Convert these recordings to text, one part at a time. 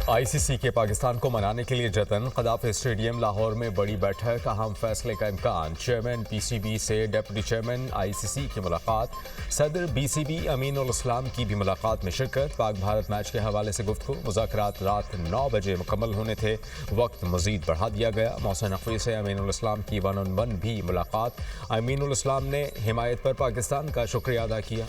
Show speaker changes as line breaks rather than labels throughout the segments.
ICC के पाकिस्तान को मनाने के लिए जतन, कदाफी स्टेडियम लाहौर में बड़ी बैठक, अहम फैसले का इम्कान। चेयरमैन पीसीबी से डिप्टी चेयरमैन आईसीसी की मुलाकात, सदर बीसीबी अमीनुल इस्लाम की भी मुलाकात में शिरकत। पाक भारत मैच के हवाले से गुफ्तगू, मुज़ाकरात रात 9 बजे मुकम्मल होने थे, वक्त मजीद बढ़ा दिया गया। मोहसिन नकवी से अमीनुल इस्लाम की 1-on-1 भी मुलाकात। अमीनुल इस्लाम ने हिमायत पर पाकिस्तान का शुक्रिया अदा किया।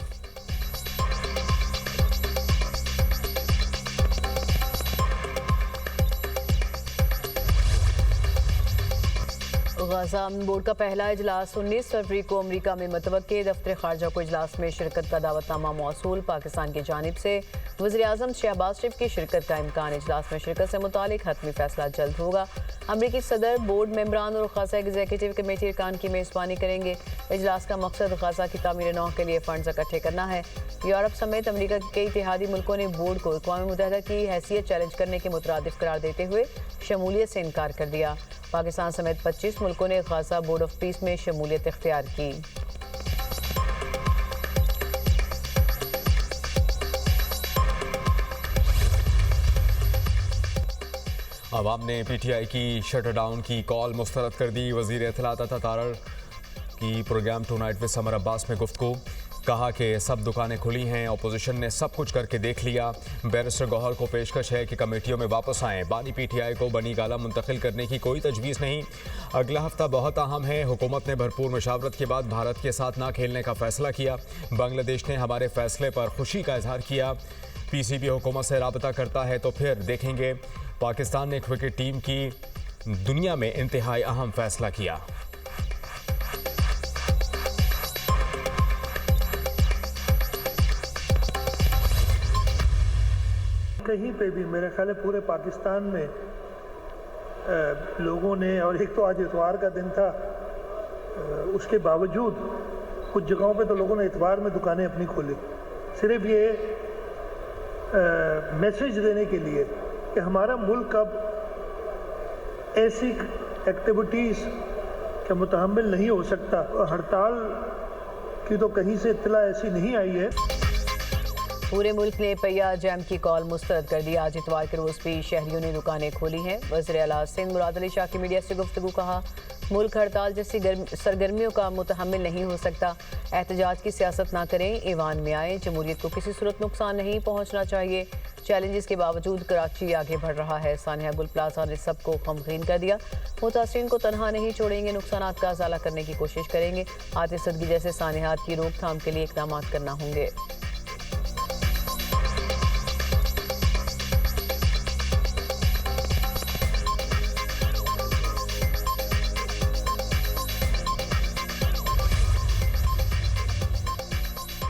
गाज़ा अमन बोर्ड का पहला इजलास 19 फरवरी को अमरीका में मुतवक्के। दफ्तर खारजा को इजलास में शिरकत का दावतनामा मौसूल। पाकिस्तान की जानिब से वज़ीर-ए-आज़म शहबाज शरीफ की शिरकत का इम्कान। इजलास में शिरकत से मुतालिक हतमी फैसला जल्द होगा। अमरीकी सदर बोर्ड मेंबरान और गाज़ा एग्जीक्यूटिव कमेटी अरकान की मेज़बानी करेंगे। इजलास का मकसद गाज़ा की तामीर नौ के लिए फंड्स इकट्ठे करना है। यूरोप समेत अमरीका के कई इत्तेहादी मुल्कों ने बोर्ड को अक़वाम मुत्तहिदा की हैसियत चैलेंज करने के मुतरादिफ करार देते हुए शमूलियत से इनकार कर दिया। पाकिस्तान समेत 25 मुल्कों ने गाज़ा बोर्ड ऑफ पीस में शमूलियत इख्तियार की।
अवाम ने पीटीआई की शटर डाउन की कॉल मुस्तरद कर दी। वज़ीर इत्तलात अता तारड़ की programme tonight with Samar Abbas में गुफ्तगू, कहा कि सब दुकानें खुली हैं, अपोजिशन ने सब कुछ करके देख लिया। बैरिस्टर गौहर को पेशकश है कि कमेटियों में वापस आएँ। बानी पीटीआई को बनी गाला मुंतकिल करने की कोई तजवीज़ नहीं। अगला हफ्ता बहुत अहम है। हुकूमत ने भरपूर मशावरत के बाद भारत के साथ ना खेलने का फैसला किया। बांग्लादेश ने हमारे फैसले पर खुशी का इजहार किया। पीसीबी हुकूमत से राबता करता है तो फिर देखेंगे। पाकिस्तान ने क्रिकेट टीम की दुनिया में इंतहाई अहम फैसला किया।
कहीं पे भी मेरे ख्याल है पूरे पाकिस्तान में लोगों ने, और एक तो आज इतवार का दिन था, उसके बावजूद कुछ जगहों पे तो लोगों ने इतवार में दुकानें अपनी खोली, सिर्फ ये मैसेज देने के लिए कि हमारा मुल्क अब ऐसी एक्टिविटीज़ का मुतहम्मिल नहीं हो सकता। हड़ताल की तो कहीं से इत्तला ऐसी नहीं आई है।
पूरे मुल्क ने पहिया जैम की कॉल मुस्तरद कर दी। आज इतवार के रोज़ भी शहरियों ने दुकानें खोली हैं। वज़ीर आला सिंध मुराद अली शाह की मीडिया से गुफ्तगू, कहा मुल्क हड़ताल जैसी सरगर्मियों का मुतहम्मिल नहीं हो सकता। एहतजाज की सियासत ना करें, ईवान में आएँ। जमहूरियत को किसी सूरत नुकसान नहीं पहुँचना चाहिए। चैलेंजेस के बावजूद कराची आगे बढ़ रहा है। सानिया गुल प्लाजा ने सबको गमगीन कर दिया। मुतासरीन को तनहा नहीं छोड़ेंगे, नुकसानात का अजाला करने की कोशिश करेंगे। आतिशदगी जैसे सानियात की रोकथाम के लिए इक़दाम करना होंगे।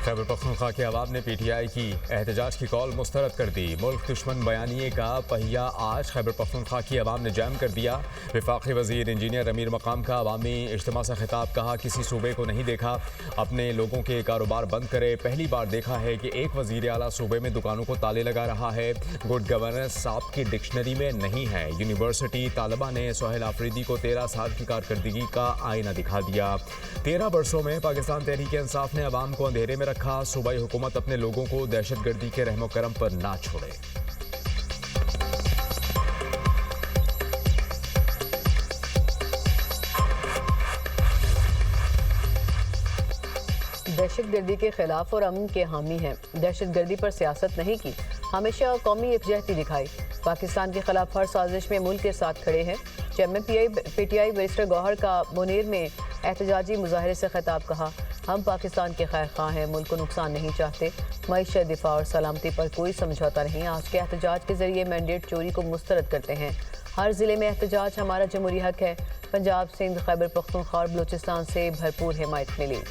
खैबर पख्तूनख्वा के अवाम ने पीटीआई की एहतजाज की कॉल मुस्तरद कर दी। मुल्क दुश्मन बयानिए का पहिया आज खैबर पख्तूनख्वा की अवाम ने जैम कर दिया। वफाकी वज़ीर इंजीनियर अमीर मकाम का अवामी इज्तिमा से खिताब, कहा किसी सूबे को नहीं देखा, अपने लोगों के कारोबार बंद करे। पहली बार देखा है कि एक वज़ीर आला सूबे में दुकानों को ताले लगा रहा है। गुड गवर्नेंस आपकी डिक्शनरी में नहीं है। यूनिवर्सिटी तालबा ने सोहेल आफरीदी को 13 साल की कारकर्दगी का आईना दिखा दिया। 13 वर्षों में पाकिस्तान तहरीक इंसाफ ने अवाम को अंधेरे में रखा। सूबाई हुकूमत अपने लोगों को दहशतगर्दी के रहमो करम पर ना छोड़े।
दहशतगर्दी के खिलाफ और अमन के हामी हैं। दहशतगर्दी पर सियासत नहीं की, हमेशा कौमी यकजहती दिखाई। पाकिस्तान के खिलाफ हर साजिश में मुल्क के साथ खड़े हैं। चेयरमैन पीटीआई बैरिस्टर गौहर का मुनीर में एहतजाजी मुजाहरे से खिताब, कहा हम पाकिस्तान के खैर खां हैं, मुल्क को नुकसान नहीं चाहते। मईशत, दिफा और सलामती पर कोई समझौता नहीं। आज के एहतजाज के जरिए मैंडेट चोरी को मुस्तरद करते हैं। हर ज़िले में एहतजाज हमारा जमहूरी हक है। पंजाब, सिंध, खैबर पख्तूनख्वा और बलूचिस्तान से भरपूर हिमायत मिली।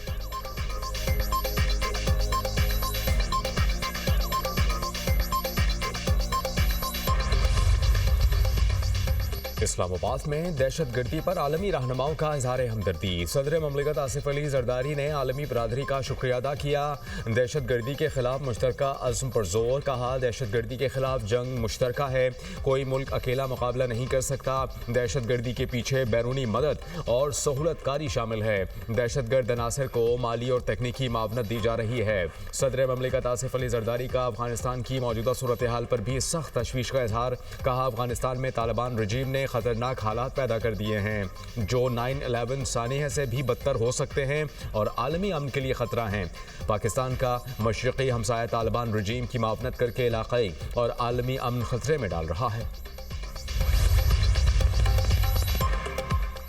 इस्लामाबाद में दहशतगर्दी पर आलमी रहनुमाओं का इजहार हमदर्दी। सदर ममलिकत आसिफ अली जरदारी ने आलमी बरादरी का शुक्रिया अदा किया। दहशतगर्दी के खिलाफ मुश्तरका अज़्म पर जोर, कहा दहशतगर्दी के खिलाफ जंग मुश्तरका है, कोई मुल्क अकेला मुकाबला नहीं कर सकता। दहशतगर्दी के पीछे बैरूनी मदद और सहूलतकारी शामिल है। दहशतगर्द अनासर को माली और तकनीकी मावनत दी जा रही है। सदर ममलिकत आसिफ अली जरदारी का अफगानिस्तान की मौजूदा सूरत हाल पर भी सख्त तशवीश का इजहार, कहा अफगानिस्तान में तालिबान रजीम ने खतरनाक हालात पैदा कर दिए हैं जो 9/11 सानिया से भी बदतर हो सकते हैं और आलमी अमन के लिए खतरा हैं। पाकिस्तान का मशरक़ी हमसाया तालिबान रजीम की मावनत करके इलाक़ाई और आलमी अमन खतरे में डाल रहा है।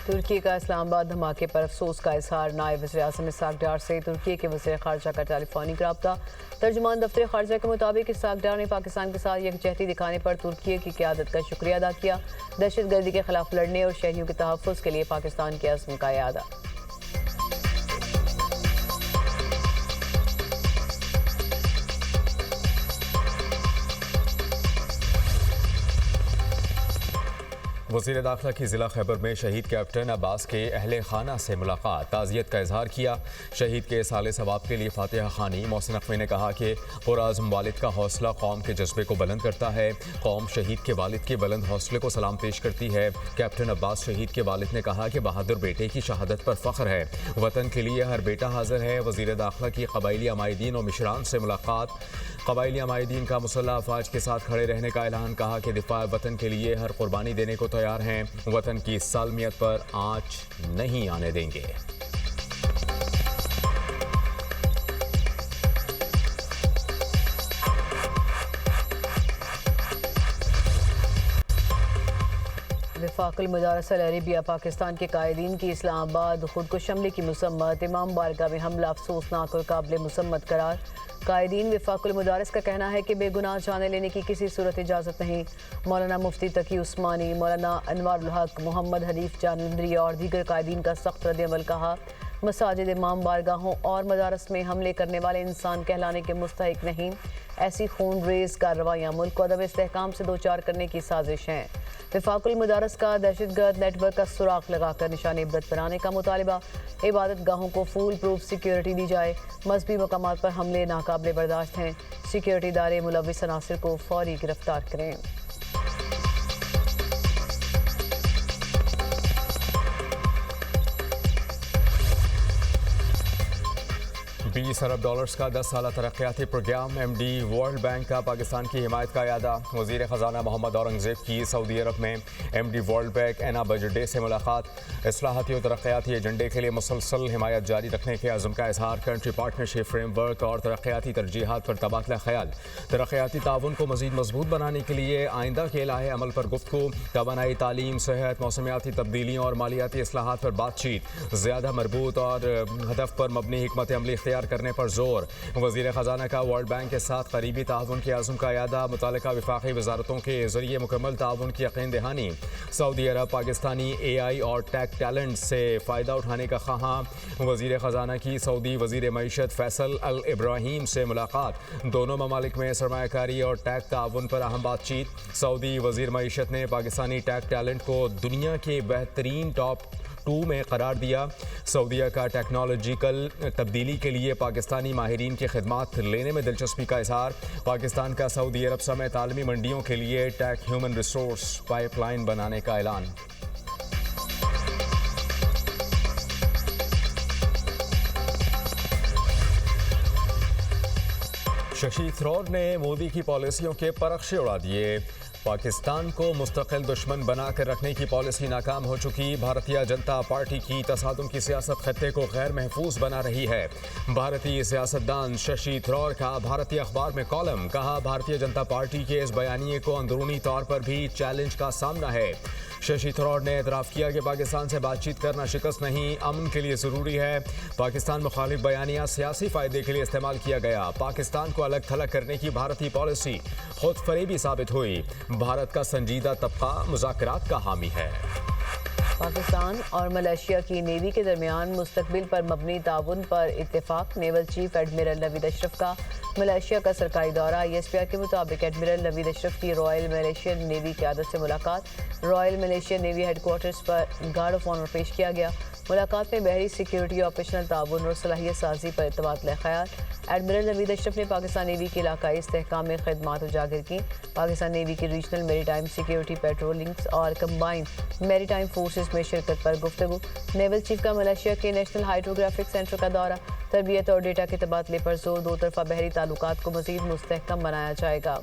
तुर्की का इस्लामाबाद धमाके पर अफसोस का इजहार, नायब वज़ीर-ए-आज़म इस्हाक डार से तुर्की के वज़ीर ख़ारजा का टेलीफोनिक रब्ता। तर्जुमान दफ्तर ख़ारजा के मुताबिक इस्हाक डार ने पाकिस्तान के साथ यकजहती दिखाने पर तुर्की की क़यादत का शुक्रिया अदा किया। दहशतगर्दी के खिलाफ लड़ने और शहरियों के तहफ़्फ़ुज़ के लिए पाकिस्तान के अज़्म का यादा।
वज़ीर दाखिला की ज़िला खैबर में शहीद कैप्टन अब्बास के अहले खाना से मुलाकात, ताज़ियत का इजहार किया। शहीद के साले सवाब के लिए फातिहा खानी। मोहसिन नकवी ने कहा कि पुरआज़्म वालिद का हौसला कौम के जज्बे को बुलंद करता है। कौम शहीद के वालिद के बुलंद हौसले को सलाम पेश करती है। कैप्टन अब्बास शहीद के वालिद ने कहा कि बहादुर बेटे की शहादत पर फ़ख्र है, वतन के लिए हर बेटा हाजिर है। वज़ीर दाखिला की कबाइली अमायदीन और मिशरान से मुलाकात, कबाइली अमायदीन का मुसल्लह अफवाज के साथ खड़े रहने का ऐलान, कहा कि दिफा वतन के लिए हर कुर्बानी देने को तैयार हैं, वतन की सालमियत पर आंच नहीं आने देंगे।
वफाकुल मदारस अल अरेबिया पाकिस्तान के कायदीन की इस्लामाबाद खुदकुश हमले की मुसम्मत, इमाम बारगाह में हमला अफसोसनाक और काबिल मुसम्मत करार। कायदीन वफाकुल मदारस का कहना है कि बेगुनाह जाने लेने की किसी सूरत इजाज़त नहीं। मौलाना मुफ्ती तकी उस्मानी, मौलाना अनवारुल हक, मोहम्मद हनीफ जालंधरी और दीगर कायदीन का सख्त रद्द-ए-अमल, कहा मसाजिद, इमाम बारगाहों और मदारस में हमले करने वाले इंसान कहलाने के मुस्तहिक नहीं। ऐसी खून रेज कार्रवाइयाँ मुल्क को अदम इस्तेहकाम से दो चार करने की साजिश हैं। वफाकुल मदारस का दहशतगर्द नेटवर्क का सुराख लगाकर निशान इबरत बनाने का मुतालबा। इबादत गाहों को फूल प्रूफ सिक्योरिटी दी जाए। मजहबी मकामात पर हमले नाकाबिले बर्दाश्त हैं। सिक्योरिटी इदारे मुलविस अनासिर को फौरी गिरफ्तार करें।
20 अरब डॉलर्स का 10 साला तरक्याती प्रोग्राम, MD वर्ल्ड बैंक का पाकिस्तान की हिमायत का यादा। वज़ीर ख़जाना मोहम्मद औरंगज़ेब की सऊदी अरब में MD वर्ल्ड बैंक एना बजट डे से मुलाकात। इस्लाहाती और तरक्याती एजेंडे के लिए मुसलसल हिमायत जारी रखने के अज़्म का इजहार। कंट्री पार्टनरशिप फ्रेमवर्क और तरक्याती तरजीहात पर तबादला ख्याल। तरक्याती ताउन को मज़ीद मजबूत बनाने के लिए आइंदा के लाहे अमल पर गुफ्तगू। तवानाई, तालीम, सेहत, मौसमियाती तब्दीलियों और मालियाती इस्लाहात पर बातचीत। ज़्यादा मरबूत और हदफ पर मबनी हिकमत अमली इख्तियार करने पर जोर। वज़ीर ख़जाना का वर्ल्ड बैंक के साथ करीबी ताउन के अज़्म का यादा। मुतालिका वफाक़ी वज़ारतों के ज़रिए मुकम्मल ताउन की यकीन दहानी। सऊदी अरब पाकिस्तानी AI और टेक टैलेंट से फ़ायदा उठाने का ख़्वाहां। वज़ीर ख़जाना की सऊदी वज़ीर मईशत फैसल अल इब्राहीम से मुलाकात। दोनों ममालिक में सरमायाकारी और टेक ताउन पर अहम बातचीत। सऊदी वज़ीर मईशत ने पाकिस्तानी टेक टैलेंट को दुनिया के बेहतरीन टॉप 2 में करार दिया। सऊदीया का टेक्नोलॉजिकल तब्दीली के लिए पाकिस्तानी माहिरीन की खिदमात लेने में दिलचस्पी का इजहार। पाकिस्तान का सऊदी अरब समेत आलमी मंडियों के लिए टेक ह्यूमन रिसोर्स पाइपलाइन बनाने का ऐलान। शशि थरूर ने मोदी की पॉलिसियों के परखशे उड़ा दिए। पाकिस्तान को मुस्तकिल दुश्मन बनाकर रखने की पॉलिसी नाकाम हो चुकी। भारतीय जनता पार्टी की तसादुम की सियासत खत्ते को गैर महफूज बना रही है। भारतीय सियासतदान शशि थरूर का भारतीय अखबार में कॉलम, कहा भारतीय जनता पार्टी के इस बयानिए को अंदरूनी तौर पर भी चैलेंज का सामना है। शशि थरूर ने एतराफ़ किया कि पाकिस्तान से बातचीत करना शिकस्त नहीं, अमन के लिए ज़रूरी है। पाकिस्तान मुखालिफ बयानिया सियासी फ़ायदे के लिए इस्तेमाल किया गया। पाकिस्तान को अलग थलग करने की भारतीय पॉलिसी खुद फरेबी साबित हुई। भारत का संजीदा तबका मुज़ाकरात का हामी है।
पाकिस्तान और मलेशिया की नेवी के दरमियान मुस्तकबिल पर मबनी ताउन पर इत्तेफाक। Naval chief admiral Naveed Ashraf का मलेशिया का सरकारी दौरा। ISPR के मुताबिक एडमिरल नवीद अशरफ की रॉयल मलेशियन नेवी क़यादत से मुलाकात। रॉयल मलेशियन नेवी हेडक्वार्टर्स पर गार्ड ऑफ ऑनर पेश किया गया। मुलाकात में बहरी सिक्योरिटी, ऑपरेशनल ताउन और सलाहियत साजी पर तबादला ख्याल। एडमिरल नवीद अशरफ ने पाकिस्तान नेवी की इलाकाई इस्तेहकाम में खिदमात उजागर की। पाकिस्तान नेवी की रीजनल मेरीटाइम सिक्योरिटी पेट्रोलिंग्स और कंबाइंड मेरीटाइम फोर्सेस में शिरकत पर गुफ्तगू। नेवल चीफ का मलेशिया के नेशनल हाइड्रोग्राफिक सेंटर का दौरा। तरबियत और डेटा के तबादले पर जोर। दो तरफा बहरी ताल्लुकात को मजीद मुस्तहकम बनाया जाएगा।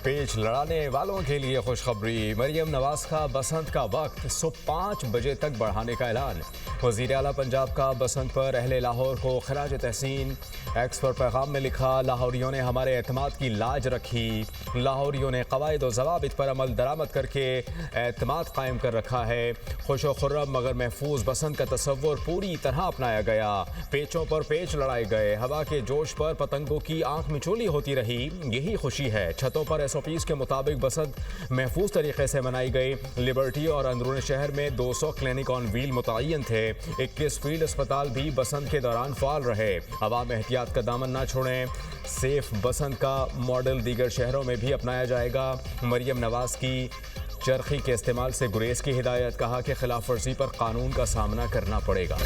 पेच लड़ाने वालों के लिए खुशखबरी। मरियम नवाज का बसंत का वक्त सुबह 5 बजे तक बढ़ाने का ऐलान। वज़ीर आला पंजाब का बसंत पर अहले लाहौर को खराज तहसीन। एक्स पर पैगाम में लिखा, लाहौरियों ने हमारे एतमाद की लाज रखी। लाहौरियों ने कवायद और ज़वाबित पर अमल दरामद करके एतमाद कायम कर रखा है। खुश व खुर्रम मगर महफूज बसंत का तस्वुर पूरी तरह अपनाया गया। पेचों पर पेच लड़ाए गए। हवा के जोश पर पतंगों की आंख मिचोली होती रही। यही खुशी है। छतों पर SOPs के मुताबिक बसंत महफूज तरीके से मनाई गई। लिबर्टी और अंदरून शहर में 200 क्लिनिक ऑन व्हील मुतय्यन थे। 21 फील्ड अस्पताल भी बसंत के दौरान फाल रहे। अवाम एहतियात का दामन ना छोड़ें। सेफ बसंत का मॉडल दीगर शहरों में भी अपनाया जाएगा। मरियम नवाज की चरखी के इस्तेमाल से गुरेज की हिदायत। कहा कि खिलाफ वर्जी पर कानून का सामना करना पड़ेगा।